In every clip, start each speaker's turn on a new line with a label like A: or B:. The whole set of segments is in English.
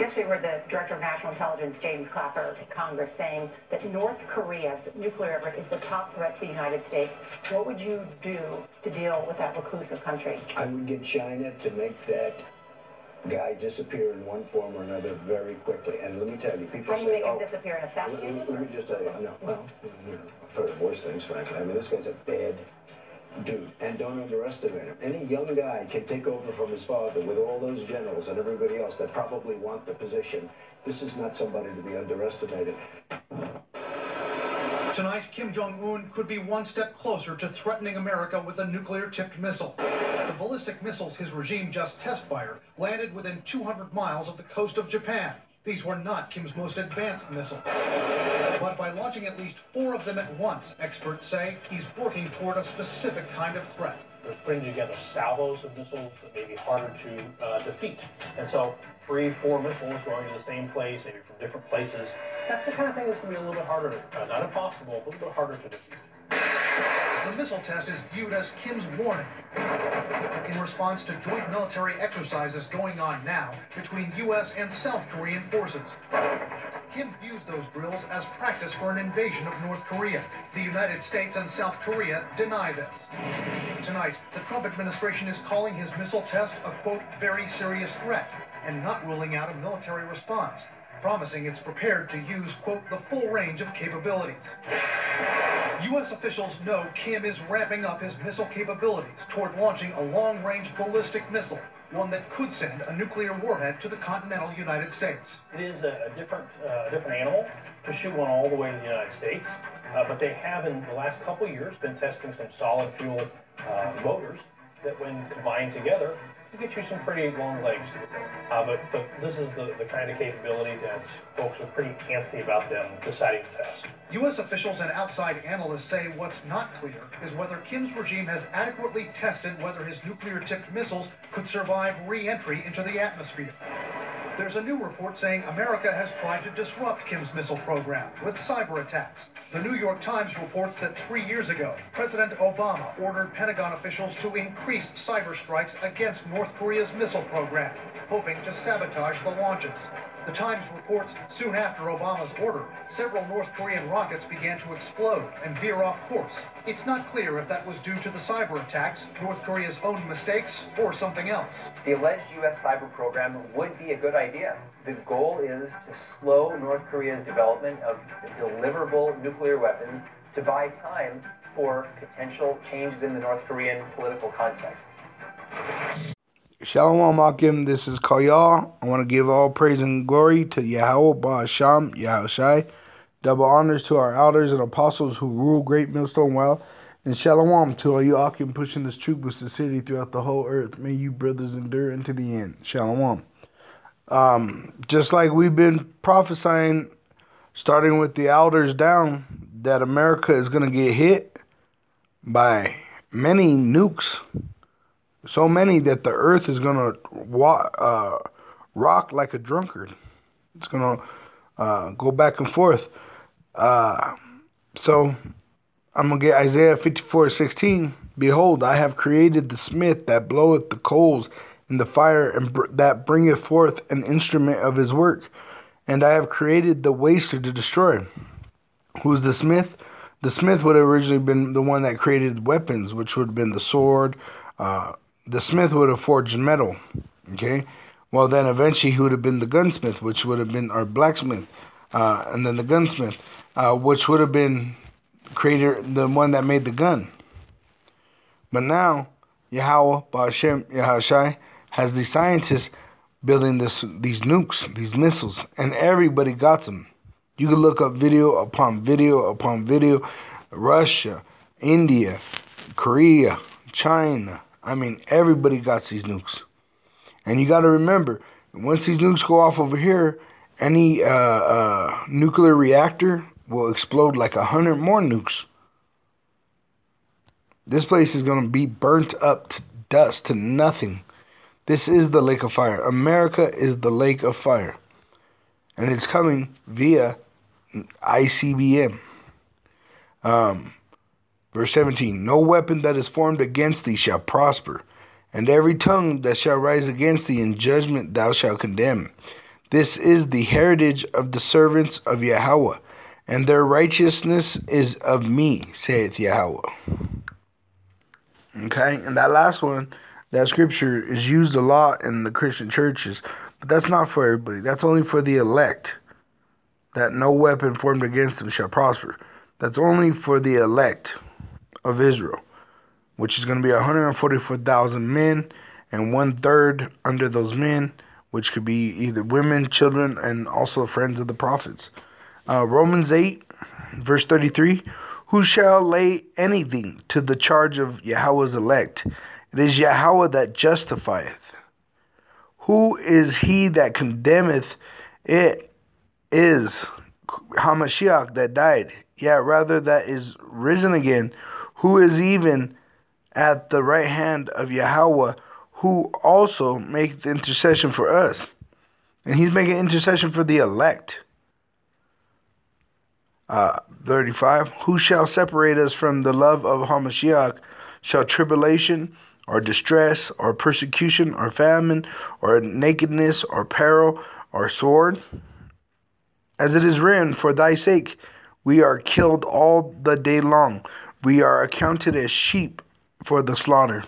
A: Yesterday, we heard the Director of National Intelligence, James Clapper, in Congress saying that North Korea's nuclear effort is the top threat to the United States. What would you do to deal with that reclusive country?
B: I would get China to make that guy disappear in one form or another very quickly. And let me tell you, people
A: say, how do you make him disappear and assassinate him?
B: Let me just tell you, no, well, I've heard worse things, frankly. I mean, this guy's a bad dude, and don't underestimate him. Any young guy can take over from his father with all those generals and everybody else that probably want the position. This is not somebody to be underestimated.
C: Tonight, Kim Jong-un could be one step closer to threatening America with a nuclear-tipped missile. The ballistic missiles his regime just test-fired landed within 200 miles of the coast of Japan. These were not Kim's most advanced missiles. But by launching at least 4 of them at once, experts say he's working toward a specific kind of threat.
D: They're putting together salvos of missiles that may be harder to defeat. And so 3, 4 missiles going to the same place, maybe from different places, that's the kind of thing that's going to be a little bit harder, not impossible, but a little bit harder to defeat.
C: The missile test is viewed as Kim's warning in response to joint military exercises going on now between U.S. and South Korean forces. Kim views those drills as practice for an invasion of North Korea. The United States and South Korea deny this. Tonight, the Trump administration is calling his missile test a, quote, very serious threat, and not ruling out a military response, promising it's prepared to use, quote, the full range of capabilities. U.S. officials know Kim is ramping up his missile capabilities toward launching a long-range ballistic missile, one that could send a nuclear warhead to the continental United States.
D: It is a different animal to shoot one all the way to the United States, but they have in the last couple years been testing some solid fuel motors that when combined together, will get you some pretty long legs to the thing. But this is the kind of capability that folks are pretty antsy about them deciding to test.
C: U.S. officials and outside analysts say what's not clear is whether Kim's regime has adequately tested whether his nuclear-tipped missiles could survive re-entry into the atmosphere. There's a new report saying America has tried to disrupt Kim's missile program with cyber attacks. The New York Times reports that 3 years ago, President Obama ordered Pentagon officials to increase cyber strikes against North Korea's missile program, hoping to sabotage the launches. The Times reports soon after Obama's order, several North Korean rockets began to explode and veer off course. It's not clear if that was due to the cyber attacks, North Korea's own mistakes, or something else.
E: The alleged U.S. cyber program would be a good idea. The goal is to slow North Korea's development of deliverable nuclear weapons to buy time for potential changes in the North Korean political context.
F: Shalom Akim, this is Kayal. I want to give all praise and glory to Yahweh Ba'asham, Yahushai. Double honors to our elders and apostles who rule Great Millstone well. And Shalom to all you Akim pushing this truth with sincerity throughout the whole earth. May you brothers endure into the end. Shalom. Just like we've been prophesying, starting with the elders down, that America is going to get hit by many nukes. So many that the earth is going to rock like a drunkard. It's going to go back and forth. So I'm going to get Isaiah 54:16. Behold, I have created the smith that bloweth the coals in the fire, and that bringeth forth an instrument of his work. And I have created the waster to destroy. Who's the smith? The smith would have originally been the one that created weapons, which would have been the sword. The smith would have forged metal, okay? Well, then eventually he would have been the gunsmith, which would have been our blacksmith, and then the gunsmith, which would have been the one that made the gun. But now, Yahweh, Ba'ashem, Yahushai, has the scientists building these nukes, these missiles, and everybody got them. You can look up video upon video upon video. Russia, India, Korea, China. I mean, everybody got these nukes. And you got to remember, once these nukes go off over here, any nuclear reactor will explode like 100 more nukes. This place is going to be burnt up to dust, to nothing. This is the lake of fire. America is the lake of fire. And it's coming via Icbm. Verse 17, no weapon that is formed against thee shall prosper, and every tongue that shall rise against thee in judgment thou shalt condemn. This is the heritage of the servants of Yahweh, and their righteousness is of me, saith Yahweh. Okay, and that last one, that scripture is used a lot in the Christian churches, but that's not for everybody. That's only for the elect, that no weapon formed against them shall prosper. That's only for the elect of Israel, which is going to be 144,000 men, and 1/3 under those men, which could be either women, children, and also friends of the prophets. Romans 8, verse 33, who shall lay anything to the charge of Yahweh's elect? It is Yahweh that justifieth. Who is he that condemneth? It is Hamashiach that died, yea, rather that is risen again, who is even at the right hand of Yahweh, who also maketh intercession for us. And he's making intercession for the elect. 35, who shall separate us from the love of Hamashiach? Shall tribulation, or distress, or persecution, or famine, or nakedness, or peril, or sword? As it is written, for thy sake we are killed all the day long. We are accounted as sheep for the slaughter.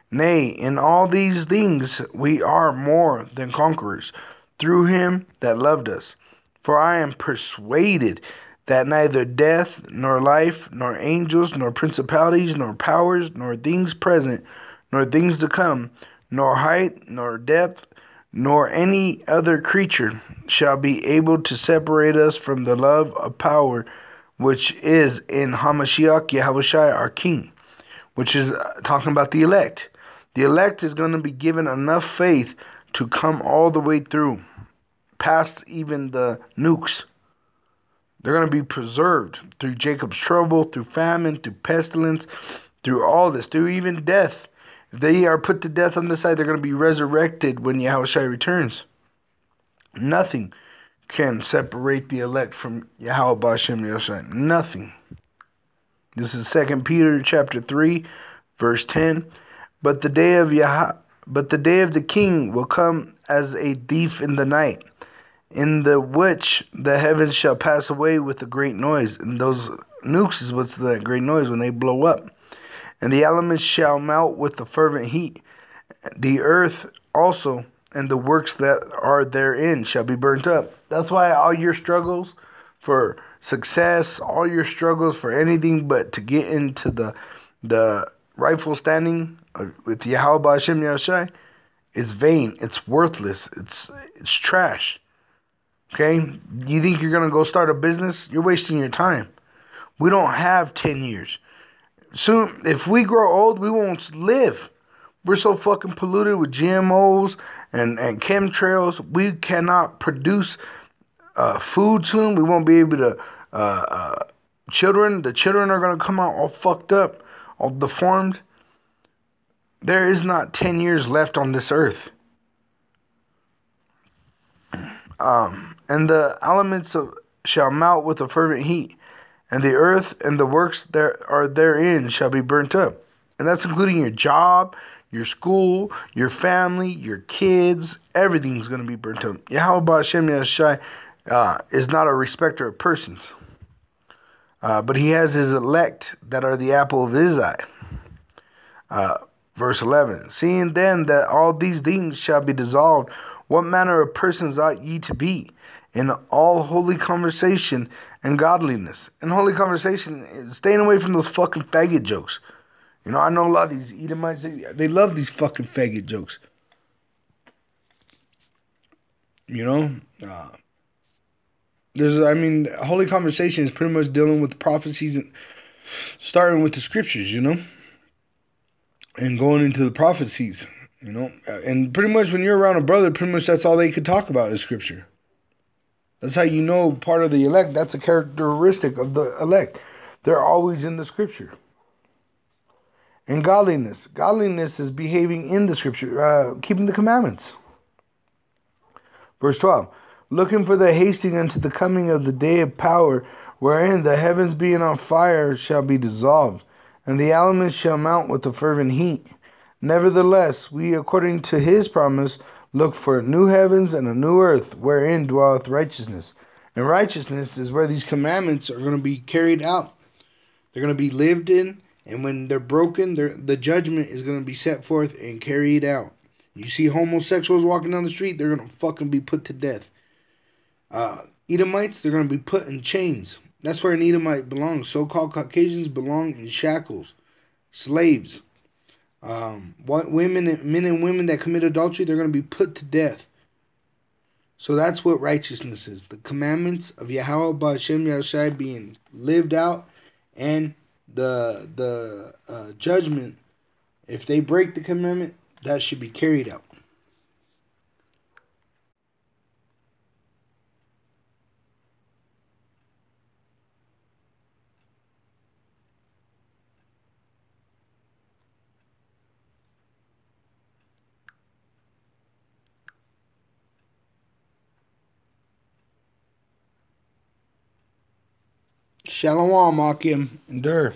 F: Nay, in all these things we are more than conquerors, through him that loved us. For I am persuaded that neither death, nor life, nor angels, nor principalities, nor powers, nor things present, nor things to come, nor height, nor depth, nor any other creature shall be able to separate us from the love of power which is in Hamashiach Yahushua our King, which is talking about the elect. The elect is going to be given enough faith to come all the way through, past even the nukes. They're going to be preserved through Jacob's trouble, through famine, through pestilence, through all this, through even death. If they are put to death on this side, they're going to be resurrected when Yahushua returns. Nothing can separate the elect from Yahweh B'Ashem Yahushua. Nothing. This is 2 Peter chapter 3, verse 10. But the day of the King will come as a thief in the night, in the which the heavens shall pass away with a great noise. And those nukes is what's the great noise when they blow up. And the elements shall melt with a fervent heat. The earth also and the works that are therein shall be burnt up. That's why all your struggles for success, all your struggles for anything but to get into the rightful standing with Yahweh B'Ashem Yahushua is vain. It's worthless. It's trash. Okay? You think you're going to go start a business? You're wasting your time. We don't have 10 years. Soon, if we grow old, we won't live. We're so fucking polluted with GMOs and chemtrails. We cannot produce food soon. We won't be able to. The children are going to come out all fucked up, all deformed. There is not 10 years left on this earth. And the elements shall melt with a fervent heat, and the earth and the works that are therein shall be burnt up. And that's including your job, your school, your family, your kids. Everything's going to be burnt up. Yahweh B'Ashem Yahushua is not a respecter of persons. But he has his elect that are the apple of his eye. Verse 11. Seeing then that all these things shall be dissolved, what manner of persons ought ye to be? In all holy conversation and godliness. And holy conversation, staying away from those fucking faggot jokes. You know, I know a lot of these Edomites, they love these fucking faggot jokes. You know? Holy conversation is pretty much dealing with the prophecies and starting with the scriptures, you know? And going into the prophecies, you know? And pretty much when you're around a brother, pretty much that's all they could talk about is scripture. That's how you know part of the elect. That's a characteristic of the elect. They're always in the scripture. And godliness. Godliness is behaving in the scripture, keeping the commandments. Verse 12. Looking for the hasting unto the coming of the day of power, wherein the heavens being on fire shall be dissolved, and the elements shall mount with a fervent heat. Nevertheless, we, according to his promise, Look for a new heavens and a new earth, wherein dwelleth righteousness. And righteousness is where these commandments are going to be carried out. They're going to be lived in, and when they're broken, the judgment is going to be set forth and carried out. You see homosexuals walking down the street, they're going to fucking be put to death. Edomites, they're going to be put in chains. That's where an Edomite belongs. So-called Caucasians belong in shackles, slaves. Men and women that commit adultery, they're going to be put to death. So that's what righteousness is. The commandments of Yahweh Ba'Shem Yahushai being lived out, and the judgment, if they break the commandment, that should be carried out. Shalom, Akim, endure.